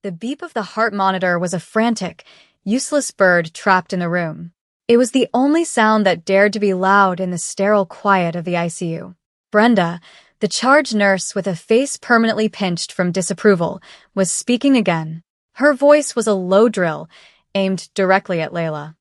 The beep of the heart monitor was a frantic, useless bird trapped in the room. It was the only sound that dared to be loud in the sterile quiet of the ICU. Brenda, the charge nurse with a face permanently pinched from disapproval, was speaking again. Her voice was a low drill, aimed directly at Layla.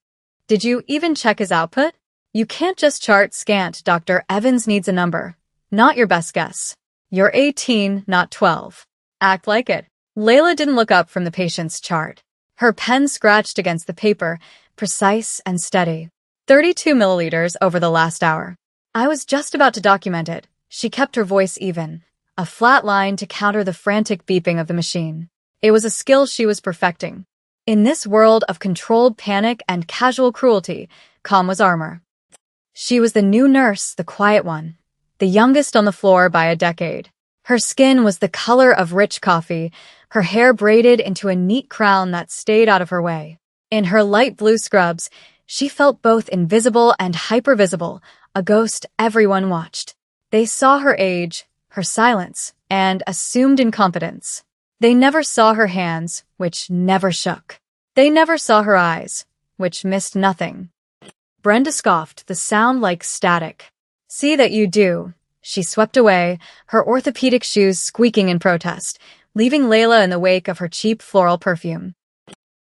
"Did you even check his output? You can't just chart scant. Dr. Evans needs a number. Not your best guess. You're 18, not 12. Act like it." Layla didn't look up from the patient's chart. Her pen scratched against the paper, precise and steady. 32 milliliters over the last hour. "I was just about to document it." She kept her voice even, a flat line to counter the frantic beeping of the machine. It was a skill she was perfecting. In this world of controlled panic and casual cruelty, calm was armor. She was the new nurse, the quiet one, the youngest on the floor by a decade. Her skin was the color of rich coffee, her hair braided into a neat crown that stayed out of her way. In her light blue scrubs, she felt both invisible and hypervisible, a ghost everyone watched. They saw her age, her silence, and assumed incompetence. They never saw her hands, which never shook. They never saw her eyes, which missed nothing. Brenda scoffed, the sound like static. "See that you do." She swept away, her orthopedic shoes squeaking in protest, leaving Layla in the wake of her cheap floral perfume.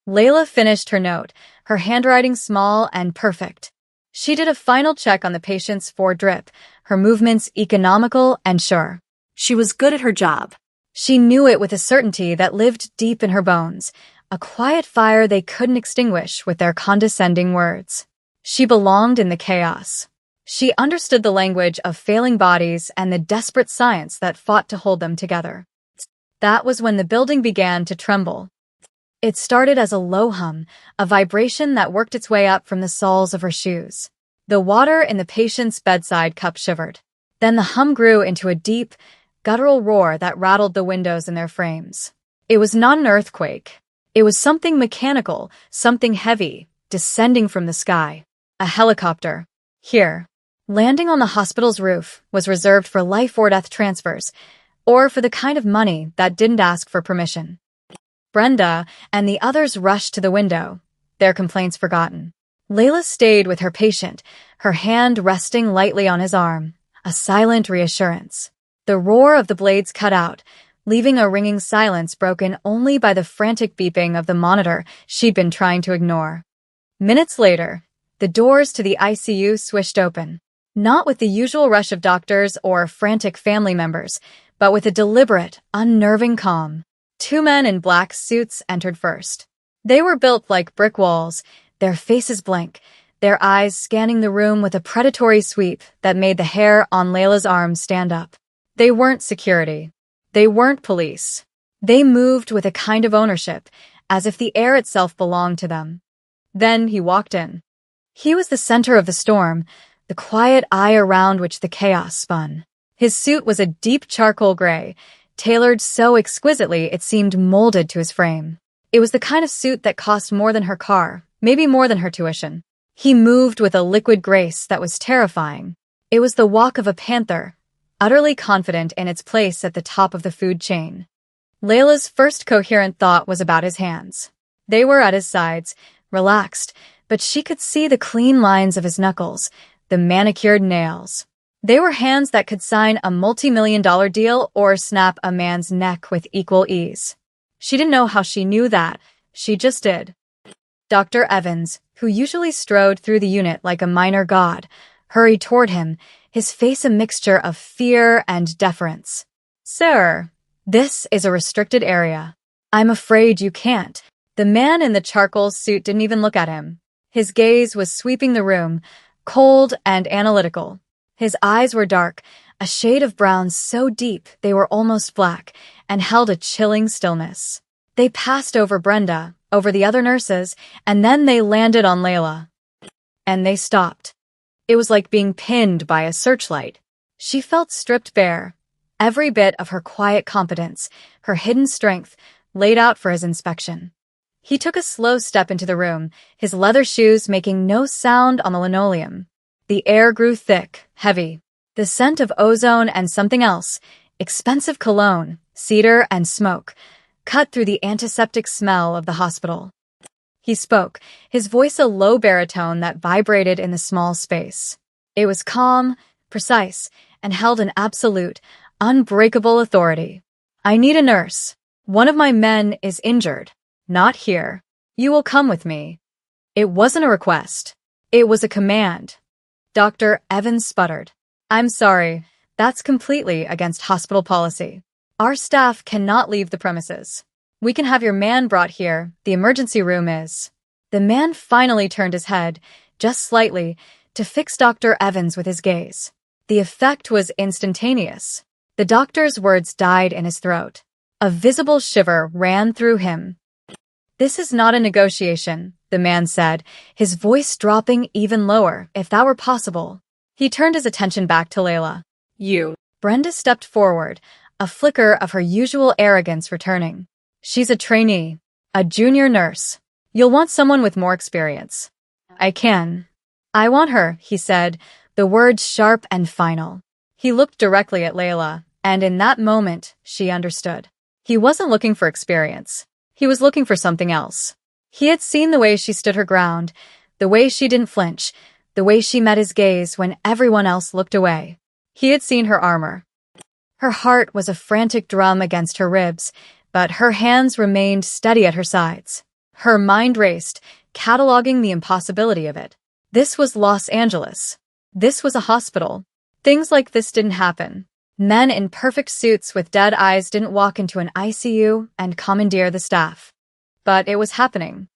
Layla finished her note, her handwriting small and perfect. She did a final check on the patient's foredrip, her movements economical and sure. She was good at her job. She knew it with a certainty that lived deep in her bones, a quiet fire they couldn't extinguish with their condescending words. She belonged in the chaos. She understood the language of failing bodies and the desperate science that fought to hold them together. That was when the building began to tremble. It started as a low hum, a vibration that worked its way up from the soles of her shoes. The water in the patient's bedside cup shivered. Then the hum grew into a deep, guttural roar that rattled the windows in their frames. It was not an earthquake. It was something mechanical, something heavy, descending from the sky. A helicopter. Here. Landing on the hospital's roof was reserved for life or death transfers, or for the kind of money that didn't ask for permission. Brenda and the others rushed to the window, their complaints forgotten. Layla stayed with her patient, her hand resting lightly on his arm, a silent reassurance. The roar of the blades cut out, leaving a ringing silence broken only by the frantic beeping of the monitor she'd been trying to ignore. Minutes later, the doors to the ICU swished open, not with the usual rush of doctors or frantic family members, but with a deliberate, unnerving calm. Two men in black suits entered first. They were built like brick walls, their faces blank, their eyes scanning the room with a predatory sweep that made the hair on Layla's arms stand up. They weren't security. They weren't police. They moved with a kind of ownership, as if the air itself belonged to them. Then he walked in. He was the center of the storm, the quiet eye around which the chaos spun. His suit was a deep charcoal gray, tailored so exquisitely it seemed molded to his frame. It was the kind of suit that cost more than her car, maybe more than her tuition. He moved with a liquid grace that was terrifying. It was the walk of a panther, utterly confident in its place at the top of the food chain. Layla's first coherent thought was about his hands. They were at his sides, relaxed, but she could see the clean lines of his knuckles, the manicured nails. They were hands that could sign a multi-million-dollar deal or snap a man's neck with equal ease. She didn't know how she knew that, she just did. Dr. Evans, who usually strode through the unit like a minor god, hurried toward him, his face a mixture of fear and deference. "Sir, this is a restricted area. I'm afraid you can't." The man in the charcoal suit didn't even look at him. His gaze was sweeping the room, cold and analytical. His eyes were dark, a shade of brown so deep they were almost black, and held a chilling stillness. They passed over Brenda, over the other nurses, and then they landed on Layla. And they stopped. It was like being pinned by a searchlight. She felt stripped bare, every bit of her quiet competence, her hidden strength, laid out for his inspection. He took a slow step into the room, his leather shoes making no sound on the linoleum. The air grew thick, heavy. The scent of ozone and something else, expensive cologne, cedar and smoke, cut through the antiseptic smell of the hospital. He spoke, his voice a low baritone that vibrated in the small space. It was calm, precise, and held an absolute, unbreakable authority. I need a nurse. One of my men is injured. Not here. You will come with me. It wasn't a request. It was a command. Dr. Evans sputtered. I'm sorry. That's completely against hospital policy. Our staff cannot leave the premises. We can have your man brought here. The emergency room is. The man finally turned his head, just slightly, to fix Dr. Evans with his gaze. The effect was instantaneous. The doctor's words died in his throat. A visible shiver ran through him. This is not a negotiation, the man said, his voice dropping even lower, if that were possible. He turned his attention back to Layla. You. Brenda stepped forward, a flicker of her usual arrogance returning. She's a trainee, a junior nurse. You'll want someone with more experience. I want her, he said, the words sharp and final. He looked directly at Layla, and in that moment, she understood. He wasn't looking for experience. He was looking for something else. He had seen the way she stood her ground, the way she didn't flinch, the way she met his gaze when everyone else looked away. He had seen her armor. Her heart was a frantic drum against her ribs, but her hands remained steady at her sides. Her mind raced, cataloging the impossibility of it. This was Los Angeles. This was a hospital. Things like this didn't happen. Men in perfect suits with dead eyes didn't walk into an ICU and commandeer the staff. But it was happening.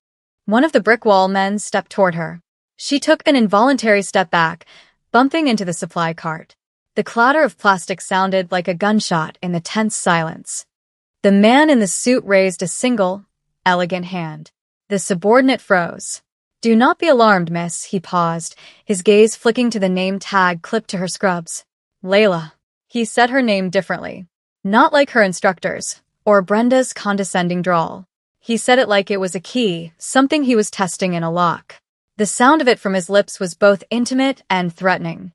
One of the brick wall men stepped toward her. She took an involuntary step back, bumping into the supply cart. The clatter of plastic sounded like a gunshot in the tense silence. The man in the suit raised a single, elegant hand. The subordinate froze. Do not be alarmed, miss, he paused, his gaze flicking to the name tag clipped to her scrubs. Layla. He said her name differently. Not like her instructors, or Brenda's condescending drawl. He said it like it was a key, something he was testing in a lock. The sound of it from his lips was both intimate and threatening.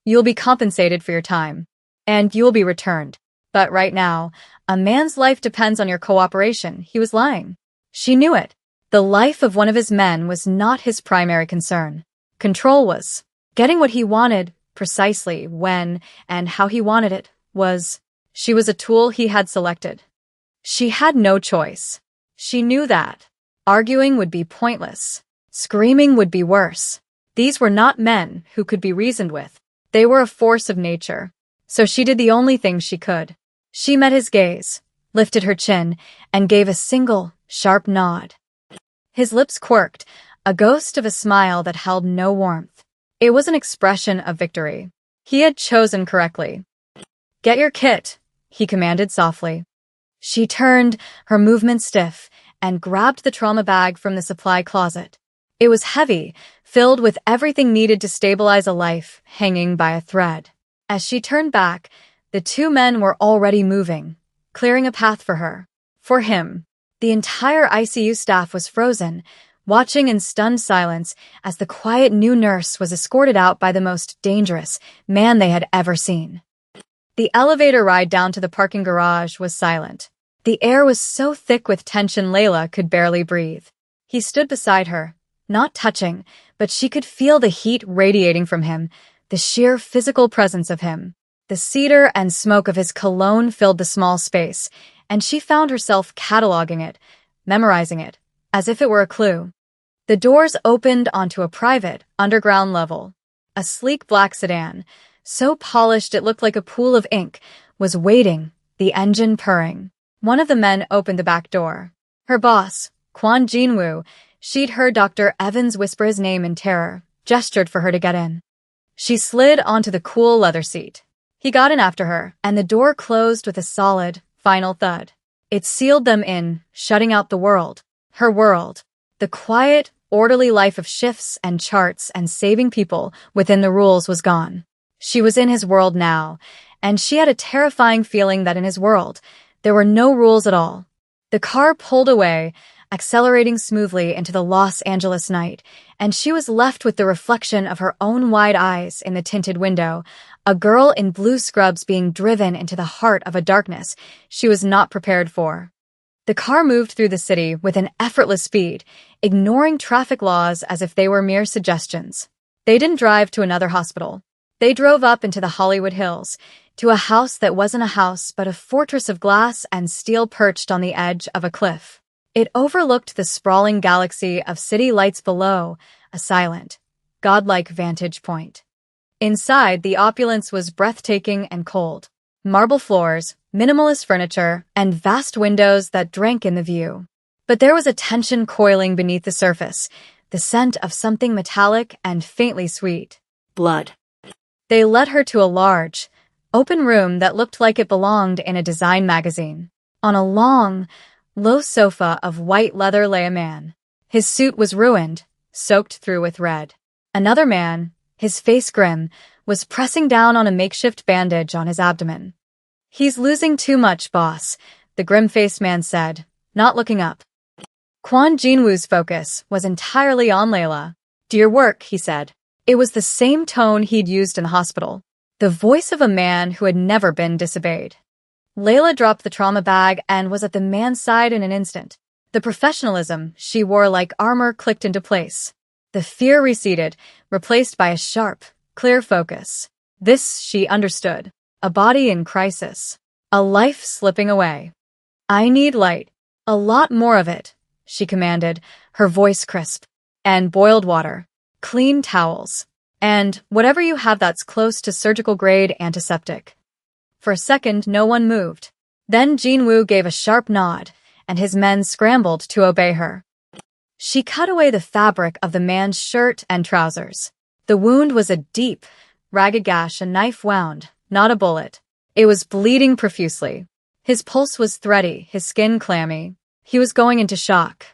You'll be compensated for your time. And you'll be returned. But right now, a man's life depends on your cooperation. He was lying. She knew it. The life of one of his men was not his primary concern. Control was. Getting what he wanted, precisely when and how he wanted it, was. She was a tool he had selected. She had no choice. She knew that. Arguing would be pointless. Screaming would be worse. These were not men who could be reasoned with. They were a force of nature. So she did the only thing she could. She met his gaze, lifted her chin, and gave a single, sharp nod. His lips quirked, a ghost of a smile that held no warmth. It was an expression of victory. He had chosen correctly. Get your kit, he commanded softly. She turned, her movement stiff, and grabbed the trauma bag from the supply closet. It was heavy, filled with everything needed to stabilize a life, hanging by a thread. As she turned back, the two men were already moving, clearing a path for her. For him. The entire ICU staff was frozen, watching in stunned silence as the quiet new nurse was escorted out by the most dangerous man they had ever seen. The elevator ride down to the parking garage was silent. The air was so thick with tension Layla could barely breathe. He stood beside her, not touching, but she could feel the heat radiating from him, the sheer physical presence of him. The cedar and smoke of his cologne filled the small space, and she found herself cataloging it, memorizing it, as if it were a clue. The doors opened onto a private, underground level. A sleek black sedan, so polished it looked like a pool of ink, was waiting, the engine purring. One of the men opened the back door. Her boss, Kwon Jinwoo, she'd heard Dr. Evans whisper his name in terror, gestured for her to get in. She slid onto the cool leather seat. He got in after her, and the door closed with a solid, final thud. It sealed them in, shutting out the world. Her world. The quiet, orderly life of shifts and charts and saving people within the rules was gone. She was in his world now, and she had a terrifying feeling that in his world, there were no rules at all. The car pulled away, accelerating smoothly into the Los Angeles night, and she was left with the reflection of her own wide eyes in the tinted window, a girl in blue scrubs being driven into the heart of a darkness she was not prepared for. The car moved through the city with an effortless speed, ignoring traffic laws as if they were mere suggestions. They didn't drive to another hospital. They drove up into the Hollywood Hills, to a house that wasn't a house but a fortress of glass and steel perched on the edge of a cliff. It overlooked the sprawling galaxy of city lights below, a silent, godlike vantage point. Inside, the opulence was breathtaking and cold. Marble floors, minimalist furniture, and vast windows that drank in the view. But there was a tension coiling beneath the surface, the scent of something metallic and faintly sweet. Blood. They led her to a large, open room that looked like it belonged in a design magazine. On a long, low sofa of white leather lay a man. His suit was ruined, soaked through with red. Another man, his face grim, was pressing down on a makeshift bandage on his abdomen. "He's losing too much, boss," the grim-faced man said, not looking up. Kwon Jinwoo's focus was entirely on Layla. "Do your work," he said. It was the same tone he'd used in the hospital, the voice of a man who had never been disobeyed. Layla dropped the trauma bag and was at the man's side in an instant. The professionalism she wore like armor clicked into place. The fear receded, replaced by a sharp, clear focus. This she understood. A body in crisis. A life slipping away. "I need light. A lot more of it," she commanded, her voice crisp. "And boiled water. Clean towels. And whatever you have that's close to surgical-grade antiseptic." For a second, no one moved. Then Jinwoo gave a sharp nod, and his men scrambled to obey her. She cut away the fabric of the man's shirt and trousers. The wound was a deep, ragged gash, a knife wound, not a bullet. It was bleeding profusely. His pulse was thready, his skin clammy. He was going into shock.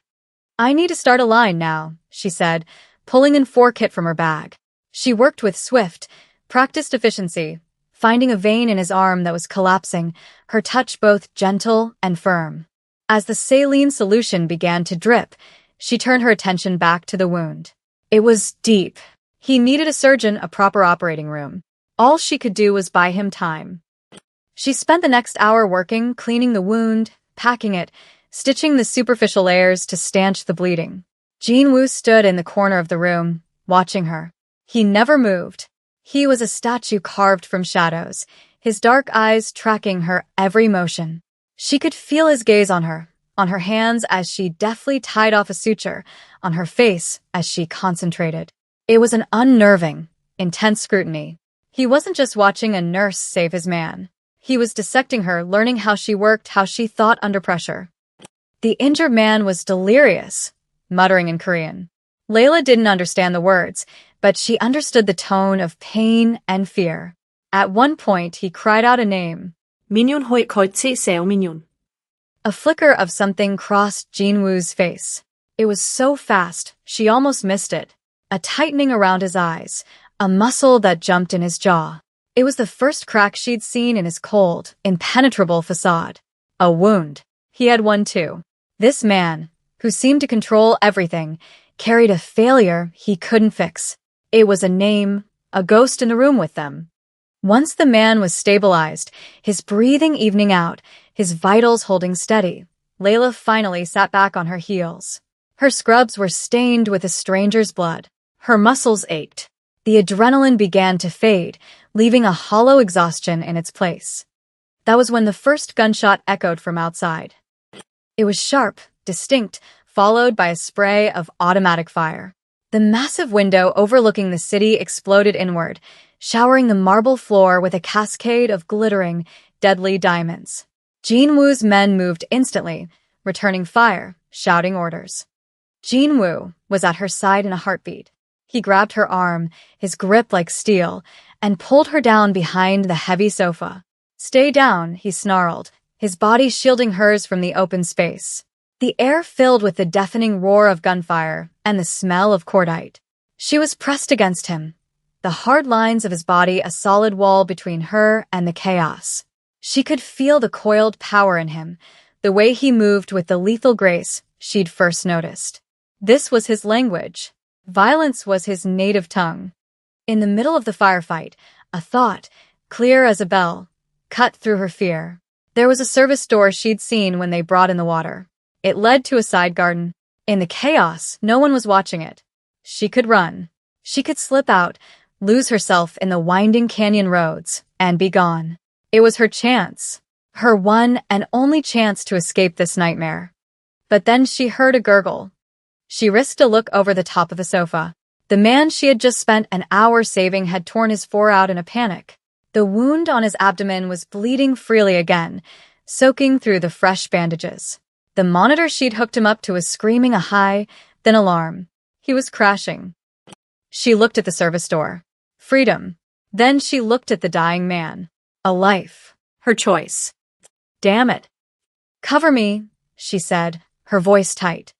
"I need to start a line now," she said, pulling an IV kit from her bag. She worked with swift, practiced efficiency, finding a vein in his arm that was collapsing, her touch both gentle and firm. As the saline solution began to drip, she turned her attention back to the wound. It was deep. He needed a surgeon, a proper operating room. All she could do was buy him time. She spent the next hour working, cleaning the wound, packing it, stitching the superficial layers to stanch the bleeding. Jinwoo stood in the corner of the room, watching her. He never moved. He was a statue carved from shadows, his dark eyes tracking her every motion. She could feel his gaze on her hands as she deftly tied off a suture, on her face as she concentrated. It was an unnerving, intense scrutiny. He wasn't just watching a nurse save his man. He was dissecting her, learning how she worked, how she thought under pressure. The injured man was delirious, muttering in Korean. Layla didn't understand the words, but she understood the tone of pain and fear. At one point, he cried out a name. "Minyon hoi koitsi seo minyon." A flicker of something crossed Jinwoo's face. It was so fast, she almost missed it. A tightening around his eyes, a muscle that jumped in his jaw. It was the first crack she'd seen in his cold, impenetrable facade. A wound. He had one too. This man, who seemed to control everything, carried a failure he couldn't fix. It was a name, a ghost in the room with them. Once the man was stabilized, his breathing evening out, his vitals holding steady, Layla finally sat back on her heels. Her scrubs were stained with a stranger's blood. Her muscles ached. The adrenaline began to fade, leaving a hollow exhaustion in its place. That was when the first gunshot echoed from outside. It was sharp, distinct, followed by a spray of automatic fire. The massive window overlooking the city exploded inward, showering the marble floor with a cascade of glittering, deadly diamonds. Jinwoo's men moved instantly, returning fire, shouting orders. Jinwoo was at her side in a heartbeat. He grabbed her arm, his grip like steel, and pulled her down behind the heavy sofa. "Stay down," he snarled, his body shielding hers from the open space. The air filled with the deafening roar of gunfire and the smell of cordite. She was pressed against him, the hard lines of his body a solid wall between her and the chaos. She could feel the coiled power in him, the way he moved with the lethal grace she'd first noticed. This was his language. Violence was his native tongue. In the middle of the firefight, a thought, clear as a bell, cut through her fear. There was a service door she'd seen when they brought in the water. It led to a side garden. In the chaos, no one was watching it. She could run. She could slip out, lose herself in the winding canyon roads, and be gone. It was her chance. Her one and only chance to escape this nightmare. But then she heard a gurgle. She risked a look over the top of the sofa. The man she had just spent an hour saving had torn his fore out in a panic. The wound on his abdomen was bleeding freely again, soaking through the fresh bandages. The monitor she'd hooked him up to was screaming a high, thin alarm. He was crashing. She looked at the service door. Freedom. Then she looked at the dying man. A life. Her choice. Damn it. Cover me, she said, her voice tight.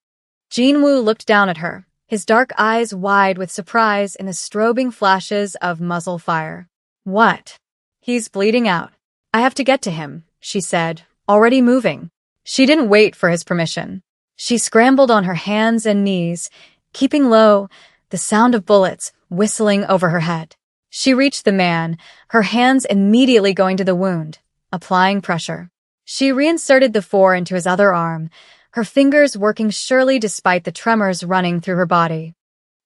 Jin-woo looked down at her, his dark eyes wide with surprise in the strobing flashes of muzzle fire. What? He's bleeding out. I have to get to him, she said, already moving. She didn't wait for his permission. She scrambled on her hands and knees, keeping low, the sound of bullets whistling over her head. She reached the man, her hands immediately going to the wound, applying pressure. She reinserted the fore into his other arm, her fingers working surely despite the tremors running through her body.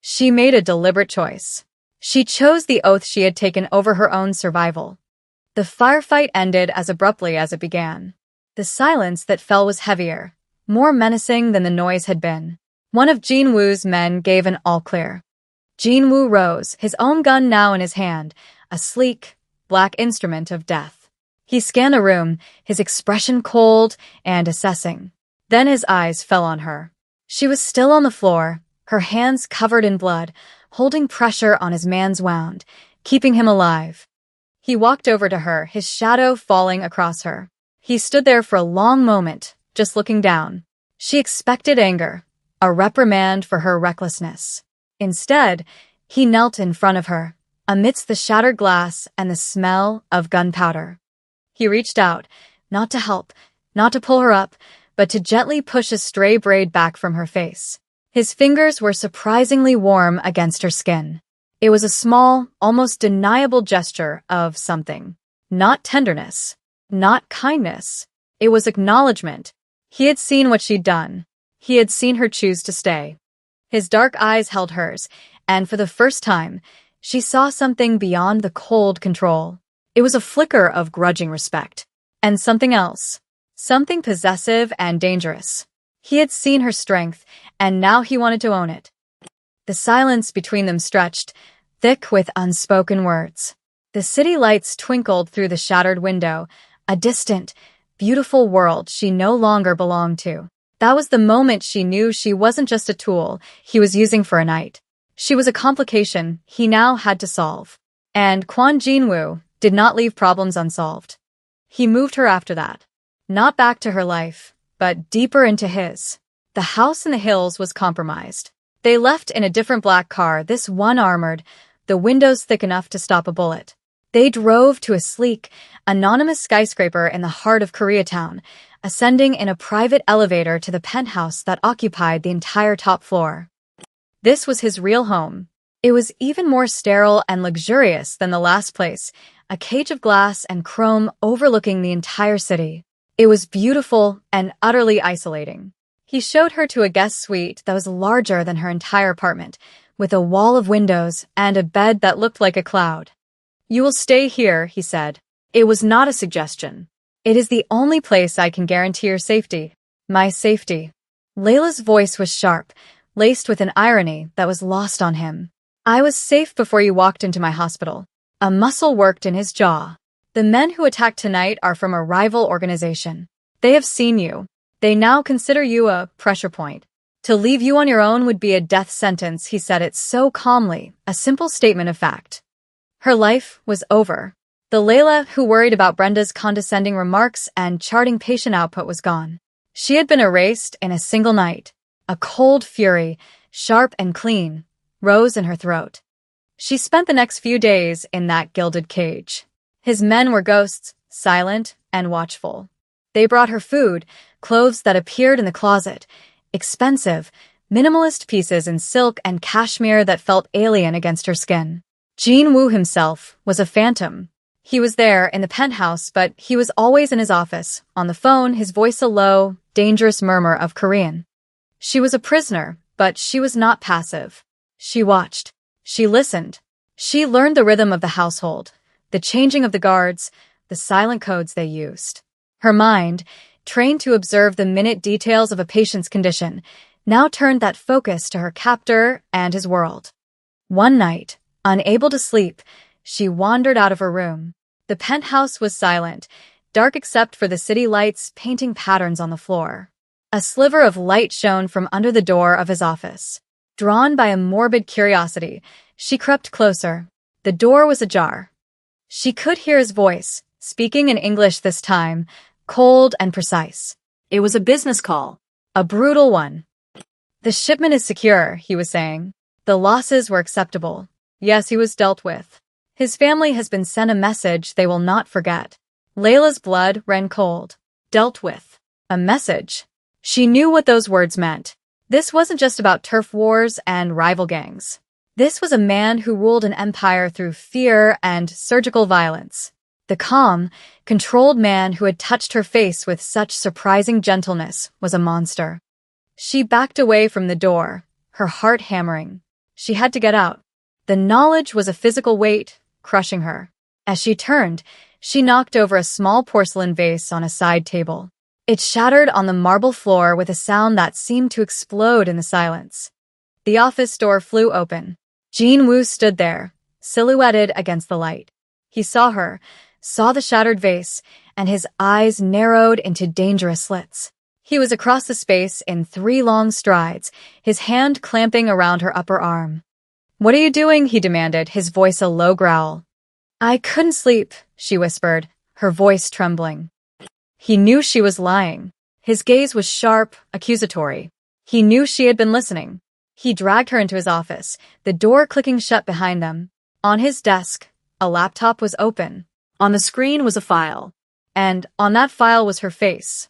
She made a deliberate choice. She chose the oath she had taken over her own survival. The firefight ended as abruptly as it began. The silence that fell was heavier, more menacing than the noise had been. One of Jin-woo's men gave an all-clear. Jin-woo rose, his own gun now in his hand, a sleek, black instrument of death. He scanned the room, his expression cold and assessing. Then his eyes fell on her. She was still on the floor, her hands covered in blood, holding pressure on his man's wound, keeping him alive. He walked over to her, his shadow falling across her. He stood there for a long moment, just looking down. She expected anger, a reprimand for her recklessness. Instead, he knelt in front of her, amidst the shattered glass and the smell of gunpowder. He reached out, not to help, not to pull her up, but to gently push a stray braid back from her face. His fingers were surprisingly warm against her skin. It was a small, almost deniable gesture of something. Not tenderness. Not kindness. It was acknowledgement. He had seen what she'd done. He had seen her choose to stay. His dark eyes held hers, and for the first time, she saw something beyond the cold control. It was a flicker of grudging respect. And something else. Something possessive and dangerous. He had seen her strength, and now he wanted to own it. The silence between them stretched, thick with unspoken words. The city lights twinkled through the shattered window, a distant, beautiful world she no longer belonged to. That was the moment she knew she wasn't just a tool he was using for a night. She was a complication he now had to solve. And Kwon Jin-woo did not leave problems unsolved. He moved her after that. Not back to her life, but deeper into his. The house in the hills was compromised. They left in a different black car, this one armored, the windows thick enough to stop a bullet. They drove to a sleek, anonymous skyscraper in the heart of Koreatown, ascending in a private elevator to the penthouse that occupied the entire top floor. This was his real home. It was even more sterile and luxurious than the last place, a cage of glass and chrome overlooking the entire city. It was beautiful and utterly isolating. He showed her to a guest suite that was larger than her entire apartment, with a wall of windows and a bed that looked like a cloud. "You will stay here," he said. It was not a suggestion. "It is the only place I can guarantee your safety. My safety." Layla's voice was sharp, laced with an irony that was lost on him. "I was safe before you walked into my hospital." A muscle worked in his jaw. "The men who attacked tonight are from a rival organization. They have seen you. They now consider you a pressure point. To leave you on your own would be a death sentence," he said it so calmly, a simple statement of fact. Her life was over. The Layla who worried about Brenda's condescending remarks and charting patient output was gone. She had been erased in a single night. A cold fury, sharp and clean, rose in her throat. She spent the next few days in that gilded cage. His men were ghosts, silent and watchful. They brought her food, clothes that appeared in the closet, expensive, minimalist pieces in silk and cashmere that felt alien against her skin. Jin-woo himself was a phantom. He was there in the penthouse, but he was always in his office. On the phone, his voice a low, dangerous murmur of Korean. She was a prisoner, but she was not passive. She watched. She listened. She learned the rhythm of the household, the changing of the guards, the silent codes they used. Her mind, trained to observe the minute details of a patient's condition, now turned that focus to her captor and his world. One night, unable to sleep, she wandered out of her room. The penthouse was silent, dark except for the city lights painting patterns on the floor. A sliver of light shone from under the door of his office. Drawn by a morbid curiosity, she crept closer. The door was ajar. She could hear his voice, speaking in English this time, cold and precise. It was a business call. A brutal one. The shipment is secure, he was saying. The losses were acceptable. Yes, he was dealt with. His family has been sent a message they will not forget. Layla's blood ran cold. Dealt with. A message. She knew what those words meant. This wasn't just about turf wars and rival gangs. This was a man who ruled an empire through fear and surgical violence. The calm, controlled man who had touched her face with such surprising gentleness was a monster. She backed away from the door, her heart hammering. She had to get out. The knowledge was a physical weight, crushing her. As she turned, she knocked over a small porcelain vase on a side table. It shattered on the marble floor with a sound that seemed to explode in the silence. The office door flew open. Jin-woo stood there, silhouetted against the light. He saw her, saw the shattered vase, and his eyes narrowed into dangerous slits. He was across the space in 3 long strides, his hand clamping around her upper arm. "What are you doing?" he demanded, his voice a low growl. "I couldn't sleep," she whispered, her voice trembling. He knew she was lying. His gaze was sharp, accusatory. He knew she had been listening. He dragged her into his office, the door clicking shut behind them. On his desk, a laptop was open. On the screen was a file. And on that file was her face.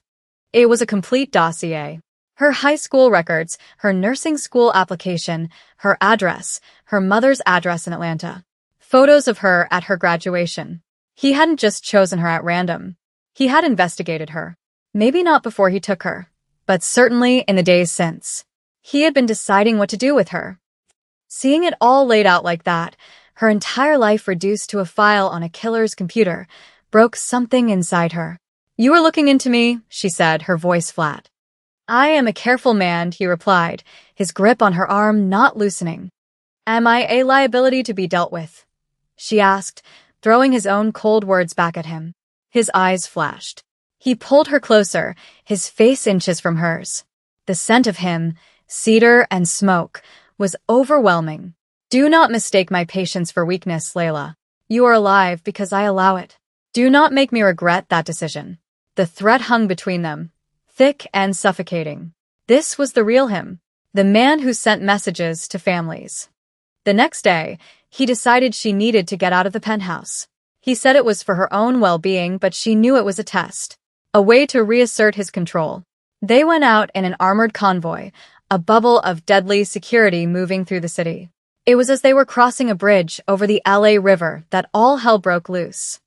It was a complete dossier. Her high school records, her nursing school application, her address, her mother's address in Atlanta. Photos of her at her graduation. He hadn't just chosen her at random. He had investigated her. Maybe not before he took her, but certainly in the days since. He had been deciding what to do with her. Seeing it all laid out like that, her entire life reduced to a file on a killer's computer, broke something inside her. "You were looking into me," she said, her voice flat. "I am a careful man," he replied, his grip on her arm not loosening. "Am I a liability to be dealt with?" she asked, throwing his own cold words back at him. His eyes flashed. He pulled her closer, his face inches from hers. The scent of him, cedar and smoke, was overwhelming. "Do not mistake my patience for weakness, Layla. You are alive because I allow it. Do not make me regret that decision." The threat hung between them, thick and suffocating. This was the real him, the man who sent messages to families. The next day, he decided she needed to get out of the penthouse. He said it was for her own well-being, but she knew it was a test, a way to reassert his control. They went out in an armored convoy, a bubble of deadly security moving through the city. It was as they were crossing a bridge over the LA River that all hell broke loose.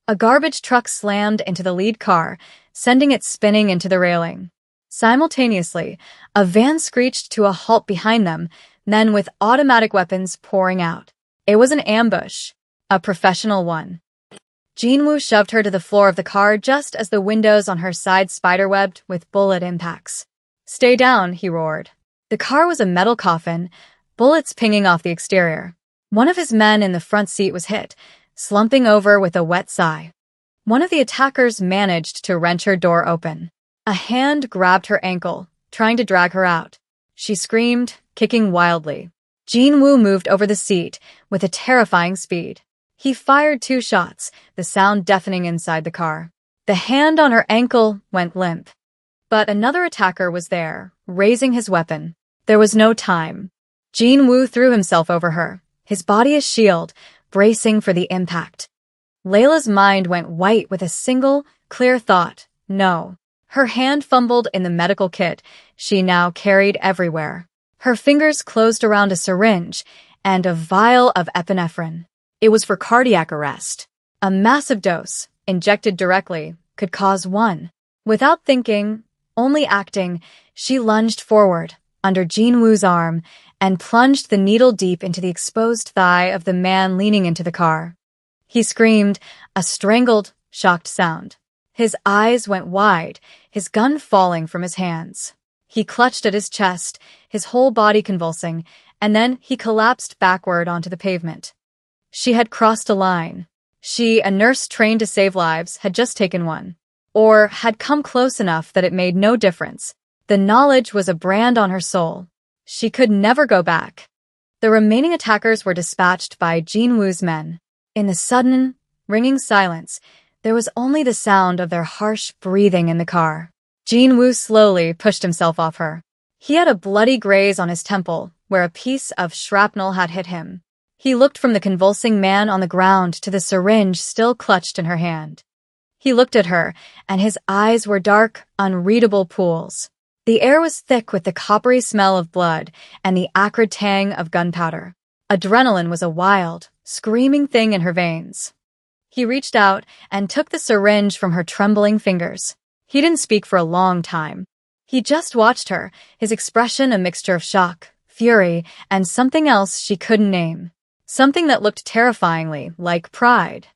A garbage truck slammed into the lead car, sending it spinning into the railing. Simultaneously, a van screeched to a halt behind them, men with automatic weapons pouring out. It was an ambush, a professional one. Jin-woo shoved her to the floor of the car just as the windows on her side spiderwebbed with bullet impacts. "Stay down," he roared. The car was a metal coffin, bullets pinging off the exterior. One of his men in the front seat was hit, slumping over with a wet sigh. One of the attackers managed to wrench her door open. A hand grabbed her ankle, trying to drag her out. She screamed, kicking wildly. Jin-woo moved over the seat with a terrifying speed. He fired 2 shots, the sound deafening inside the car. The hand on her ankle went limp. But another attacker was there, raising his weapon. There was no time. Jin-woo threw himself over her, his body a shield, bracing for the impact. Layla's mind went white with a single, clear thought: no. Her hand fumbled in the medical kit she now carried everywhere. Her fingers closed around a syringe and a vial of epinephrine. It was for cardiac arrest. A massive dose, injected directly, could cause one. Without thinking, only acting, she lunged forward, under Jin Woo's arm, and plunged the needle deep into the exposed thigh of the man leaning into the car. He screamed, a strangled, shocked sound. His eyes went wide, his gun falling from his hands. He clutched at his chest, his whole body convulsing, and then he collapsed backward onto the pavement. She had crossed a line. She, a nurse trained to save lives, had just taken one. Or had come close enough that it made no difference. The knowledge was a brand on her soul. She could never go back. The remaining attackers were dispatched by Jin Woo's men. In the sudden, ringing silence, there was only the sound of their harsh breathing in the car. Jin Woo slowly pushed himself off her. He had a bloody graze on his temple, where a piece of shrapnel had hit him. He looked from the convulsing man on the ground to the syringe still clutched in her hand. He looked at her, and his eyes were dark, unreadable pools. The air was thick with the coppery smell of blood and the acrid tang of gunpowder. Adrenaline was a wild, screaming thing in her veins. He reached out and took the syringe from her trembling fingers. He didn't speak for a long time. He just watched her, his expression a mixture of shock, fury, and something else she couldn't name. Something that looked terrifyingly like pride.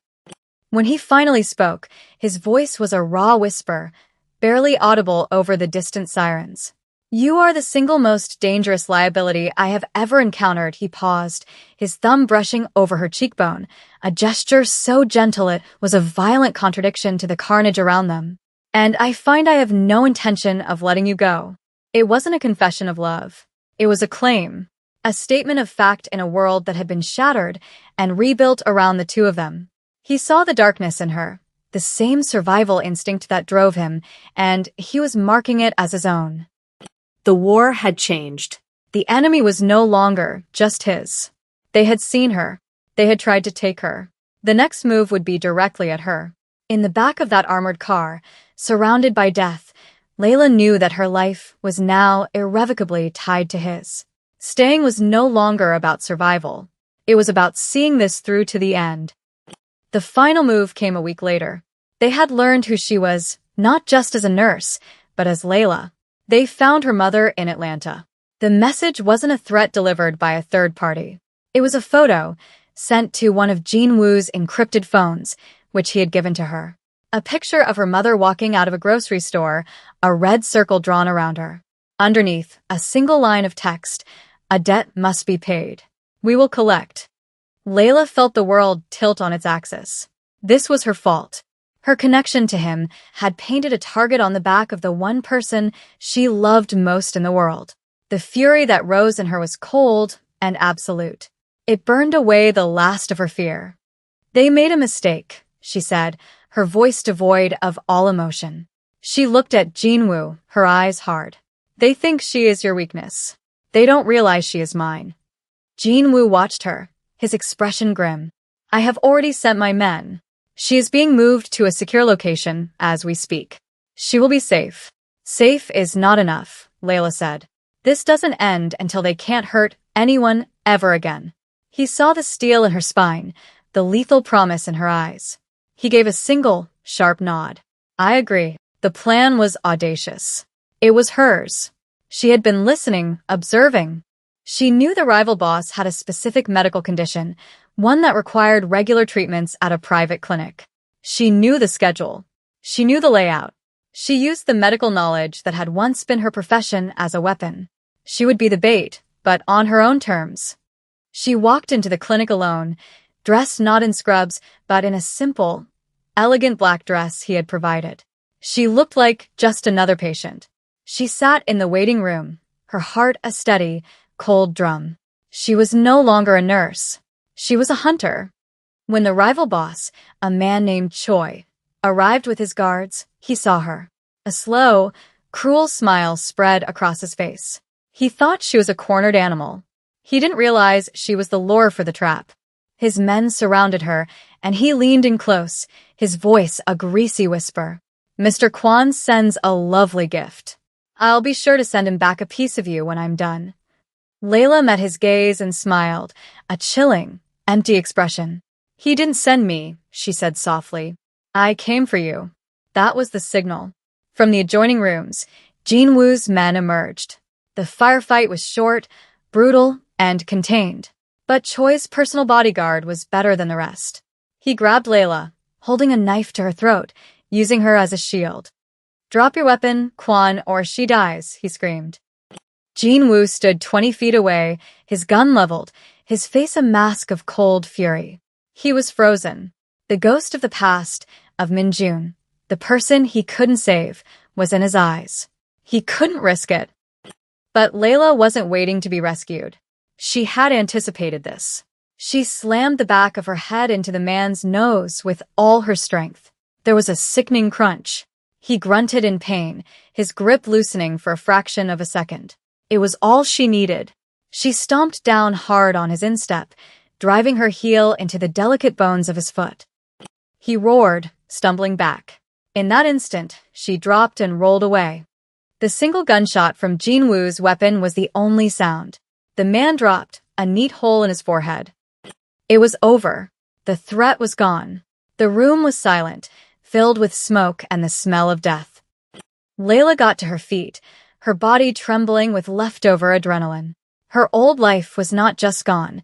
When he finally spoke, his voice was a raw whisper, barely audible over the distant sirens. You are the single most dangerous liability I have ever encountered, he paused, his thumb brushing over her cheekbone, a gesture so gentle it was a violent contradiction to the carnage around them. And I find I have no intention of letting you go. It wasn't a confession of love. It was a claim, a statement of fact in a world that had been shattered and rebuilt around the two of them. He saw the darkness in her, the same survival instinct that drove him, and he was marking it as his own. The war had changed. The enemy was no longer just his. They had seen her. They had tried to take her. The next move would be directly at her. In the back of that armored car, surrounded by death, Layla knew that her life was now irrevocably tied to his. Staying was no longer about survival. It was about seeing this through to the end. The final move came a week later. They had learned who she was, not just as a nurse, but as Layla. They found her mother in Atlanta. The message wasn't a threat delivered by a third party. It was a photo sent to one of Jin Woo's encrypted phones, which he had given to her. A picture of her mother walking out of a grocery store, a red circle drawn around her. Underneath, a single line of text, a debt must be paid. We will collect. Layla felt the world tilt on its axis. This was her fault. Her connection to him had painted a target on the back of the one person she loved most in the world. The fury that rose in her was cold and absolute. It burned away the last of her fear. They made a mistake, she said, her voice devoid of all emotion. She looked at Jin Woo, her eyes hard. They think she is your weakness. They don't realize she is mine. Jin Woo watched her, his expression grim. I have already sent my men. She is being moved to a secure location as we speak. She will be safe. Safe is not enough, Layla said. This doesn't end until they can't hurt anyone ever again. He saw the steel in her spine, the lethal promise in her eyes. He gave a single, sharp nod. I agree. The plan was audacious. It was hers. She had been listening, observing. She knew the rival boss had a specific medical condition, one that required regular treatments at a private clinic. She knew the schedule. She knew the layout. She used the medical knowledge that had once been her profession as a weapon. She would be the bait, but on her own terms. She walked into the clinic alone, dressed not in scrubs, but in a simple, elegant black dress he had provided. She looked like just another patient. She sat in the waiting room, her heart a steady, cold drum. She was no longer a nurse. She was a hunter. When the rival boss, a man named Choi, arrived with his guards, he saw her. A slow, cruel smile spread across his face. He thought she was a cornered animal. He didn't realize she was the lure for the trap. His men surrounded her, and he leaned in close, his voice a greasy whisper. Mr. Kwan sends a lovely gift. I'll be sure to send him back a piece of you when I'm done. Layla met his gaze and smiled, a chilling, empty expression. He didn't send me, she said softly. I came for you. That was the signal. From the adjoining rooms, Jinwoo's men emerged. The firefight was short, brutal, and contained. But Choi's personal bodyguard was better than the rest. He grabbed Layla, holding a knife to her throat, using her as a shield. Drop your weapon, Quan, or she dies, he screamed. Jinwoo stood 20 feet away, his gun leveled, his face a mask of cold fury. He was frozen. The ghost of the past, of Minjun, the person he couldn't save, was in his eyes. He couldn't risk it. But Layla wasn't waiting to be rescued. She had anticipated this. She slammed the back of her head into the man's nose with all her strength. There was a sickening crunch. He grunted in pain, his grip loosening for a fraction of a second. It was all she needed. She stomped down hard on his instep, driving her heel into the delicate bones of his foot. He roared, stumbling back. In that instant, she dropped and rolled away. The single gunshot from Jinwoo's weapon was the only sound. The man dropped, a neat hole in his forehead. It was over. The threat was gone. The room was silent, filled with smoke and the smell of death. Layla got to her feet, her body trembling with leftover adrenaline. Her old life was not just gone.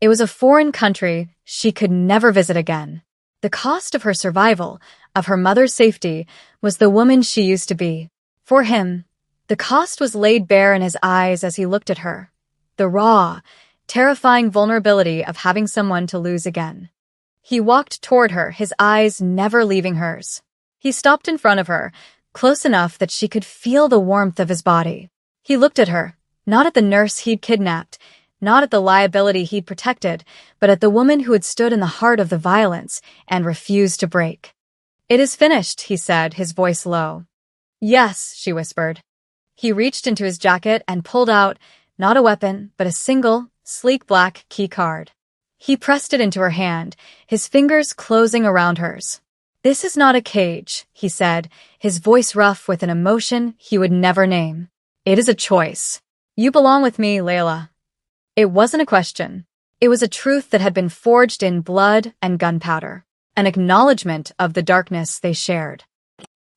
It was a foreign country she could never visit again. The cost of her survival, of her mother's safety, was the woman she used to be. For him, the cost was laid bare in his eyes as he looked at her. The raw, terrifying vulnerability of having someone to lose again. He walked toward her, his eyes never leaving hers. He stopped in front of her, close enough that she could feel the warmth of his body. He looked at her, not at the nurse he'd kidnapped, not at the liability he'd protected, but at the woman who had stood in the heart of the violence and refused to break. It is finished, he said, his voice low. Yes, she whispered. He reached into his jacket and pulled out, not a weapon, but a single, sleek black key card. He pressed it into her hand, his fingers closing around hers. This is not a cage, he said, his voice rough with an emotion he would never name. It is a choice. You belong with me, Layla. It wasn't a question. It was a truth that had been forged in blood and gunpowder, an acknowledgement of the darkness they shared.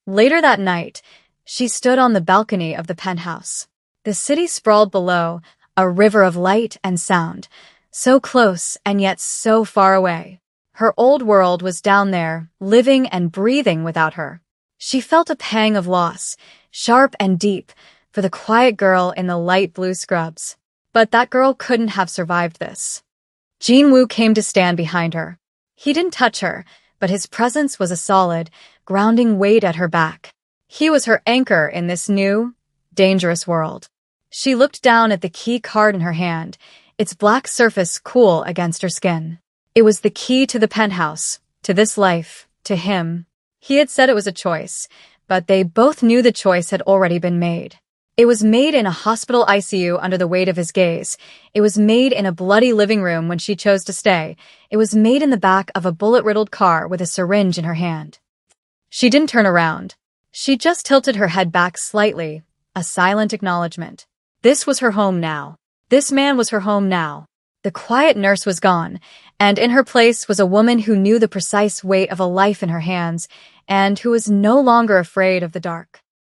Later that night, she stood on the balcony of the penthouse. The city sprawled below, a river of light and sound, so close and yet so far away. Her old world was down there, living and breathing without her. She felt a pang of loss, sharp and deep, for the quiet girl in the light blue scrubs. But that girl couldn't have survived this. Jinwoo came to stand behind her. He didn't touch her, but his presence was a solid, grounding weight at her back. He was her anchor in this new, dangerous world. She looked down at the key card in her hand, its black surface cool against her skin. It was the key to the penthouse, to this life, to him. He had said it was a choice, but they both knew the choice had already been made. It was made in a hospital ICU under the weight of his gaze. It was made in a bloody living room when she chose to stay. It was made in the back of a bullet-riddled car with a syringe in her hand. She didn't turn around. She just tilted her head back slightly, a silent acknowledgement. This was her home now. This man was her home now. The quiet nurse was gone, and in her place was a woman who knew the precise weight of a life in her hands and who was no longer afraid of the dark.